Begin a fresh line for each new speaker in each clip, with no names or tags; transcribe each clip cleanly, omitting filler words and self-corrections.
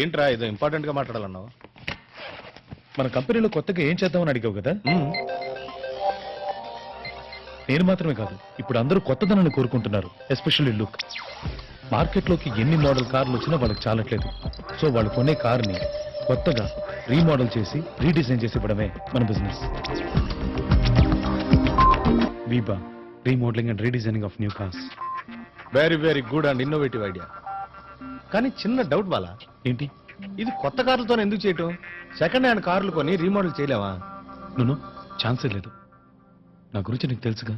ఏంట్రా ఏదో ఇంపార్టెంట్ గా మాట్లాడాలన్నావు?
మన కంపెనీలో కొత్తగా ఏం చేద్దామని అడిగావు కదా. నేను మాత్రమే కాదు, ఇప్పుడు అందరూ కొత్తదనాన్ని కోరుకుంటున్నారు. Especially look. మార్కెట్లోకి ఎన్ని మోడల్ కార్లు వచ్చినా వాళ్ళకి చాలట్లేదు. సో వాళ్ళు కొనే కార్ని కొత్తగా రీమోడల్ చేసి రీడిజైన్ చేసి ఇవ్వడమే మన business. Veeba remodelling and redesigning of new cars.
Very very good and innovative idea. కానీ చిన్న డౌట్ బాలా,
ఏంటి?
ఇది కొత్త కార్లతో ఎందుకు చేయటం? సెకండ్ హ్యాండ్ కార్లు కొని రీమోడల్ చేయలేవా?
నువ్వు ఛాన్సే లేదు. నా గురించి నీకు తెలుసుగా,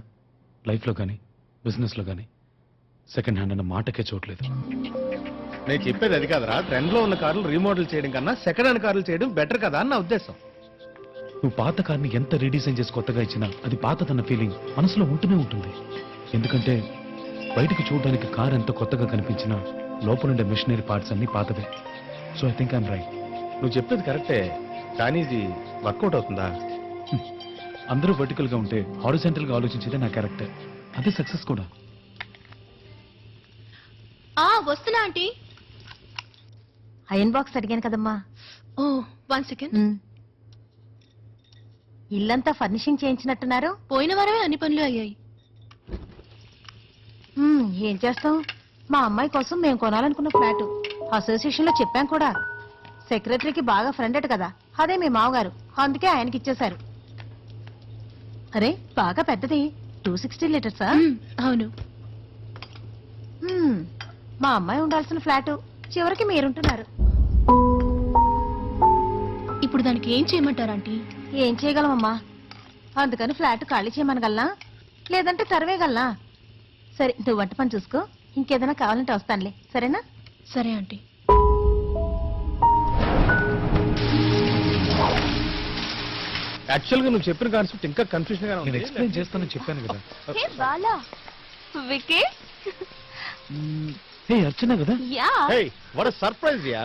లైఫ్లో కానీ బిజినెస్లో కానీ సెకండ్ హ్యాండ్ అన్న మాటకే చోట్లేదు.
నేను చెప్పేది అది కాదురా, ట్రెండ్ లో ఉన్న కార్లు రీమోడల్ చేయడం కన్నా సెకండ్ హ్యాండ్ కార్లు చేయడం బెటర్ కదా అని నా ఉద్దేశం.
నువ్వు పాత కార్ని ఎంత రీడిజైన్ చేసి కొత్తగా ఇచ్చినా అది పాతదన్న ఫీలింగ్ మనసులో ఉంటూనే ఉంటుంది. ఎందుకంటే బయటికి చూడడానికి కార్ ఎంత కొత్తగా కనిపించినా లోపలుండే మిషనరీ పార్ట్స్ అన్ని పాతవే. So I think I'm right.
నువ్వు చెప్పేది కరెక్టే, కానీ ఇది వర్కౌట్ అవుతుందా?
అందరూ వర్టికల్ గా ఉంటే హారిజాంటల్ గా ఆలోచించేదే నా క్యారెక్టర్. అదే సక్సెస్ కూడా.
వస్తున్నా ఆంటీ.
అయన్ బాక్స్ అడిగాను కదమ్మా.
ఓ 1 సెకండ్.
ఇల్లంతా ఫర్నిషింగ్ చేయించినట్టున్నారు.
పోయిన వారమే అన్ని పనులు అయ్యాయి.
ఏం చేస్తాం, మా అమ్మాయి కోసం మేము కొనాలనుకున్న ఫ్లాట్ అసోసియేషన్ లో చెప్పాం కూడా. సెక్రటరీకి బాగా ఫ్రెండ్ అట కదా, అదే మీ మామగారు, అందుకే ఆయనకి ఇచ్చేశారు. అరే బాగా పెద్దది, 260 లీటర్సా?
అవును.
మా అమ్మాయి ఉండాల్సిన ఫ్లాట్ చివరికి మీరుంటున్నారు.
ఇప్పుడు దానికి ఏం చేయమంటారు ఆంటీ?
ఏం చేయగలమమ్మా, అందుకని ఫ్లాట్ ఖాళీ చేయమనగలనా, లేదంటే తరవేగలనా? సరే నువ్వు వంట పని చూసుకో, ఇంకేదైనా కావాలంటే వస్తానులే, సరేనా?
సరే ఆంటీ.
యాక్చువల్ గా నువ్వు చెప్పిన కాన్సెప్ట్ ఇంకా కన్ఫ్యూజన్ గా
నేను ఎక్స్ప్లెయిన్ చేస్తానని చెప్పాను కదా. హే అర్చన కదా.
What a surprise ya.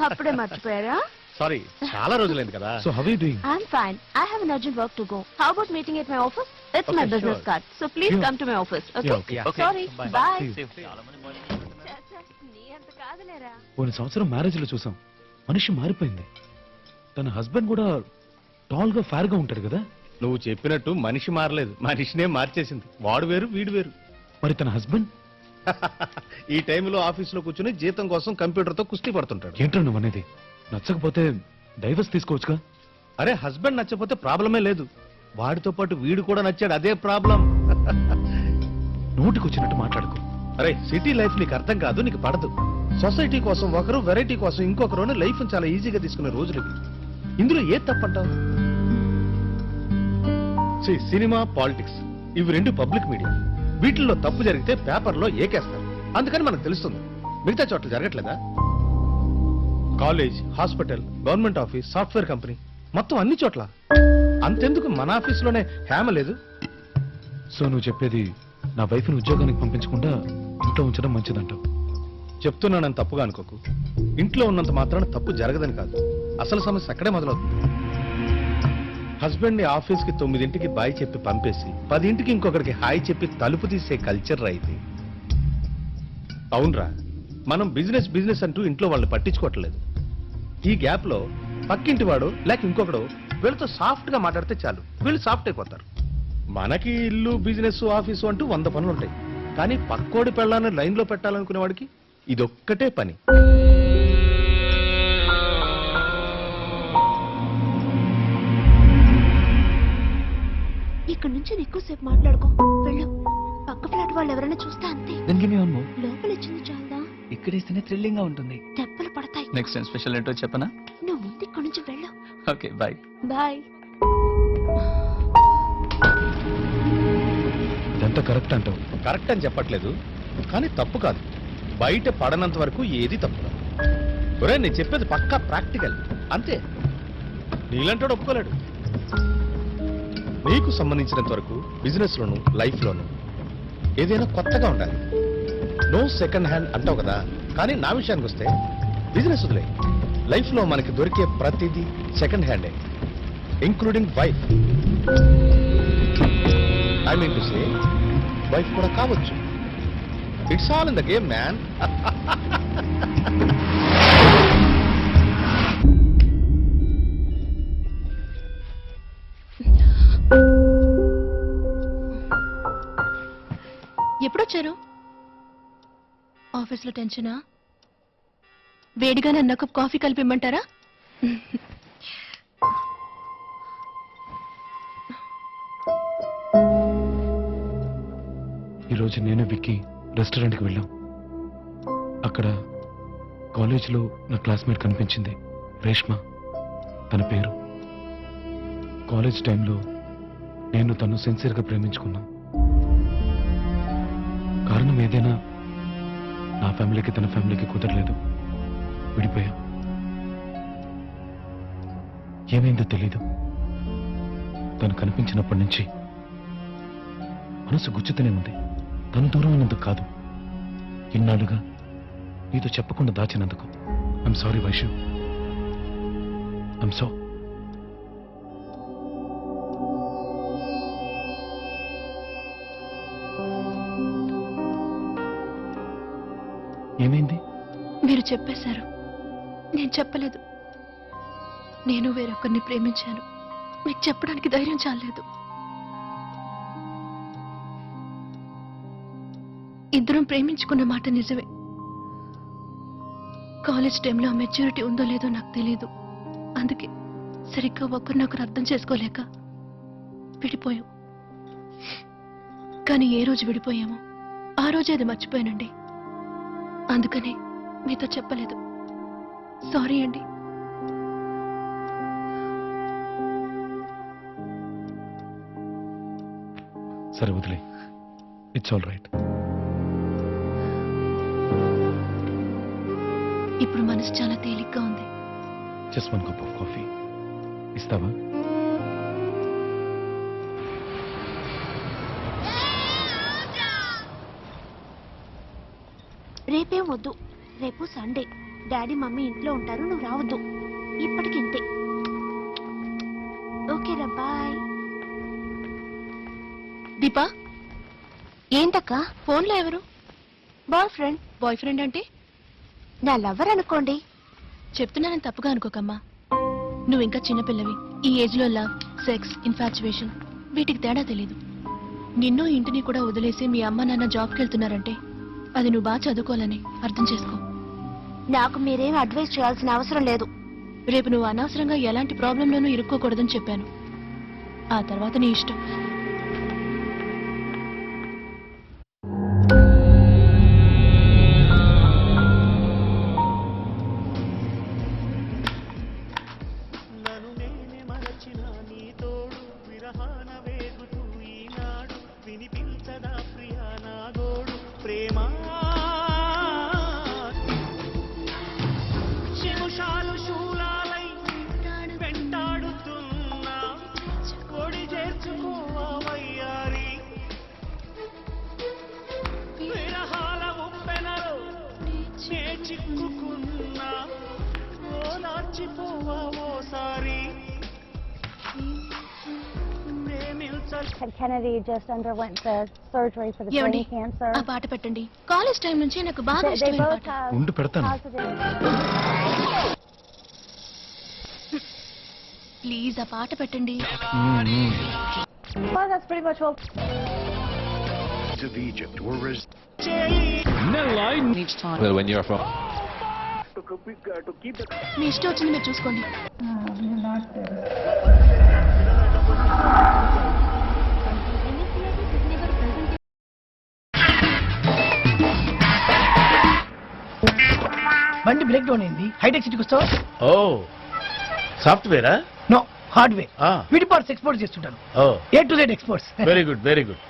అప్పుడే మర్చిపోయారా?
సారీ, చాలా రోజులైంది కదా.
So how are you doing?
I'm fine. I have an urgent work to go. How about meeting at my office? It's my
Okay,
business
sure.
card. So please
Sure.
come to my office. Okay?
Yeah, okay.
Okay.
Sorry.
Bye.
Bye.
See you. పోయిన సంవత్సరం marriage లో చూసాం, మనిషి మారిపోయింది. తన husband కూడా tall గా fair గా ఉంటాడు కదా.
నువ్వు చెప్పినట్టు మనిషి మారలేదు, మనిషినే మార్చేసింది. వాడు వేరు వీడు వేరు.
మరి తన హస్బెండ్
ఈ టైంలో ఆఫీసులో కూర్చుని జీతం కోసం కంప్యూటర్ తో కుస్తీ పడుతుంటాడు.
ఏంటో నువ్వు అనేది? నచ్చకపోతే డైవర్స్ తీసుకోవచ్చుగా.
అరే హస్బెండ్ నచ్చకపోతే ప్రాబ్లమే లేదు, వాడితో పాటు వీడు కూడా నచ్చాడు, అదే ప్రాబ్లం.
నోటికి వచ్చినట్టు మాట్లాడుకో.
అరే సిటీ లైఫ్ నీకు అర్థం కాదు, నీకు పడదు. సొసైటీ కోసం ఒకరు, వెరైటీ కోసం ఇంకొకరు లైఫ్ చాలా ఈజీగా తీసుకునే రోజులు ఇవి. ఇందులో ఏ తప్పంటావు? సినిమా, పాలిటిక్స్ ఇవి రెండు పబ్లిక్ మీడియా. వీటిల్లో తప్పు జరిగితే పేపర్లో ఏకేస్తారు, అందుకని మనకు తెలుస్తుంది. మిగతా చోట్ల జరగట్లేదా? College, hospital, government office, software company, మొత్తం అన్ని చోట్ల. అంతెందుకు మన ఆఫీస్లోనే హేమ లేదు.
సో నువ్వు చెప్పేది నా వైఫ్ని ఉద్యోగానికి పంపించకుండా ఇంట్లో ఉంచడం మంచిదంటావు?
చెప్తున్నానని తప్పుగా అనుకోకు. ఇంట్లో ఉన్నంత మాత్రాన తప్పు జరగదని కాదు, అసలు సమస్య అక్కడే మొదలవుతుంది. హస్బెండ్ ని ఆఫీస్కి 9ంటికి బాయ్ చెప్పి పంపేసి 10ంటికి ఇంకొకరికి హాయ్ చెప్పి తలుపు తీసే కల్చర్ అయితే. అవునరా, మనం బిజినెస్ బిజినెస్ అంటూ ఇంట్లో వాళ్ళని పట్టించుకోవట్లేదు. ఈ గ్యాప్ లో పక్కింటి వాడు లేక ఇంకొకడు వీళ్ళతో సాఫ్ట్ గా మాట్లాడితే చాలు, వీళ్ళు సాఫ్ట్ అయిపోతారు. మనకి ఇల్లు, బిజినెస్, ఆఫీసు అంటూ 100 పనులు ఉంటాయి. కానీ పక్కోడి పెళ్ళాన్ని లైన్ లో పెట్టాలనుకునే వాడికి ఇదొక్కటే పని.
ఇక్కడ నుంచి ఎక్కువసేపు మాట్లాడుకో, వెళ్ళు. పక్క ఫ్లాట్ వాళ్ళు ఎవరైనా చూస్తే అంతే. లోపల ఇచ్చింది చాలదా?
ఇక్కడ ఇస్తేనే థ్రిల్లింగ్ గా ఉంటుంది.
దెబ్బలు పడతాయి.
నెక్స్ట్ టైం స్పెషల్ ఏంటో చెప్పనా?
నువ్వు ముందు ఇక్కడ నుంచి వెళ్ళు.
Okay bye.
బాయ్.
ఇదంతా కరెక్ట్ అంటావు?
కరెక్ట్ అని చెప్పట్లేదు, కానీ తప్పు కాదు. బయట పడనంత వరకు ఏది తప్పు కాదు. ఒరే నేను చెప్పేది పక్కా ప్రాక్టికల్, అంతే. నీలంటాడు ఒప్పుకోలేడు. నీకు సంబంధించినంత వరకు బిజినెస్ లోను, లైఫ్ లోను ఏదైనా కొత్తగా ఉండాలి. నో సెకండ్ హ్యాండ్ అంటావు కదా, కానీ నా విషయానికి వస్తే బిజినెస్ వదిలే. లైఫ్ లో మనకి దొరికే ప్రతిదీ సెకండ్ హ్యాండే, including wife. I mean to say wife కూడా కావచ్చు. It's all in the game man.
ఎప్పుడొచ్చారు? ఆఫీస్లో టెన్షనా? వేడిగా నన్ను ఒక కాఫీ కలిపిమ్మంటారా?
ఈరోజు నేను విక్కీ రెస్టారెంట్కి వెళ్ళాం. అక్కడ కాలేజీలో నా క్లాస్మేట్ కనిపించింది, రేష్మ తన పేరు. కాలేజ్ టైంలో నేను తను సిన్సియర్గా ప్రేమించుకున్నాం. కారణం ఏదైనా నా ఫ్యామిలీకి తన ఫ్యామిలీకి కుదరలేదు, విడిపోయాం. ఏమైందో తెలీదు. తను కనిపించినప్పటి నుంచి మనసు గుచ్చుతూనే ఉంది. తను దూరం అయినందుకు కాదు, ఇన్నాళ్ళుగా నీతో చెప్పకుండా దాచినందుకు. I'm sorry Vaishu, I'm so. ఏమైంది?
మీరు చెప్పేశారు, నేను చెప్పలేదు. నేను వేరొకరిని ప్రేమించాను, మీకు చెప్పడానికి ధైర్యం చాలేదు. ఇద్దరం ప్రేమించుకున్న మాట నిజమే. కాలేజ్ టైంలో మెచ్యూరిటీ ఉందో లేదో నాకు తెలియదు. అందుకే సరిగ్గా ఒకరినొకరు అర్థం చేసుకోలేక విడిపోయాం. కానీ ఏ రోజు విడిపోయామో ఆ రోజే అది మర్చిపోయానండి. అందుకనే మీతో చెప్పలేదు. సారీ అండి.
సరే వదిలే, ఇట్స్ ఆల్ రైట్.
ఇప్పుడు మనసు చాలా తేలిగ్గా ఉంది.
Just one cup of coffee ఇస్తావా?
రేపేం వద్దు, రేపు సండే. డాడీ మమ్మీ ఇంట్లో ఉంటారు, నువ్వు రావద్దు. ఇప్పటికింతే. ఓకేరా, బాయ్. దీపా, ఏంటక్క ఫోన్లో ఎవరు? Boy friend. బాయ్ ఫ్రెండ్ అంటే నా లవర్ అనుకోండి. చెప్తున్నానని తప్పుగా అనుకోకమ్మా. నువ్వు ఇంకా చిన్నపిల్లవి. ఈ ఏజ్ లో లవ్, సెక్స్, ఇన్ఫాచ్యువేషన్ వీటికి తేడా తెలీదు. నిన్ను ఇంటిని కూడా వదిలేసి మీ అమ్మ నాన్న జాబ్కి వెళ్తున్నారంటే అది నువ్వు బాగా చదువుకోవాలని అర్థం చేసుకో. నాకు మీరేం అడ్వైస్ చేయాల్సిన అవసరం లేదు. రేపు నువ్వు అనవసరంగా ఎలాంటి ప్రాబ్లంలోనూ ఇరుక్కోకూడదని చెప్పాను. ఆ తర్వాత నీ ఇష్టం.
Kennedy just underwent the surgery for the brain cancer.
ఆ పాట పెట్టండి. కాలేజ్ టైం నుంచి నాకు బాగా
They
ఇష్టమైన
both
పాట.
have
ఉండు పెడతాను.
positive.
ప్లీజ్ ఆ పాట పెట్టండి.
Well, that's pretty much all.
Of Egypt were
Well, when you're from
మీ ఇష్టం వచ్చింది మీరు చూసుకోండి.
బండి బ్రేక్ డౌన్ అయింది. హైటెక్ సిటీకి వస్తావా?
ఓ, సాఫ్ట్వేరా?
No, hardware.
ఆ.
విడి పార్ట్స్ ఎక్స్పోర్ట్ చేస్తుంటాను.
ఓ,
A to Z exports.
Very good, very good.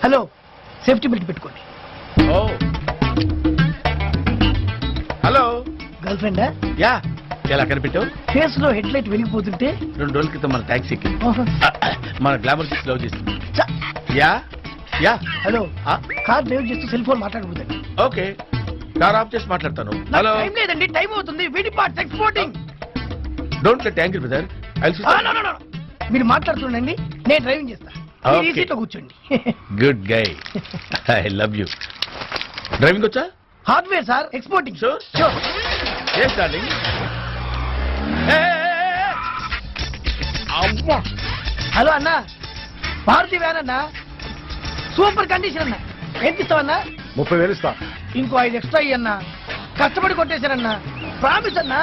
Hello, safety belt పెట్టుకోండి.
ఓ, హలో.
గర్ల్ ఫ్రెండా?
యా, ఎలా కనిపెట్టావు?
ఫేస్ లో హెడ్ లైట్ వెలిగిపోతుంటే
2 రోజుల క్రితం మన టాక్సీకి మన గ్లామర్ తీసి లవ్ చేస్తుంది.
చ-
యా యా.
హలో,
ఆ,
కార్ డ్రైవ్ చేస్తూ సెల్ ఫోన్ మాట్లాడకూడదండి.
ఓకే, కార్ ఆఫ్ చేసి మాట్లాడతాను.
నాకు
హలో,
టైం లేదండి, టైం అవుతుంది. విడి parts exporting.
Don't get angry brother.
మీరు మాట్లాడుతుండండి, నేను డ్రైవింగ్ చేస్తా. మీరు
Okay.
ఈ సీట్లో కూర్చోండి.
Good guy. I love you. Driving వచ్చా?
Hardware sir, exporting.
Sure.
Sure.
Yes darling. అమ్మా,
హలో అన్న, భారతీ వ్యాన్ అన్న, సూపర్ కండిషన్ అన్న. ఎంత ఇస్తావన్నా?
30,000 ఇస్తా.
ఇంకో 5 ఎక్స్ట్రా ఇయ్యన్నా. కష్టపడి కొట్టేశారన్నా. ప్రామిస్ అన్నా.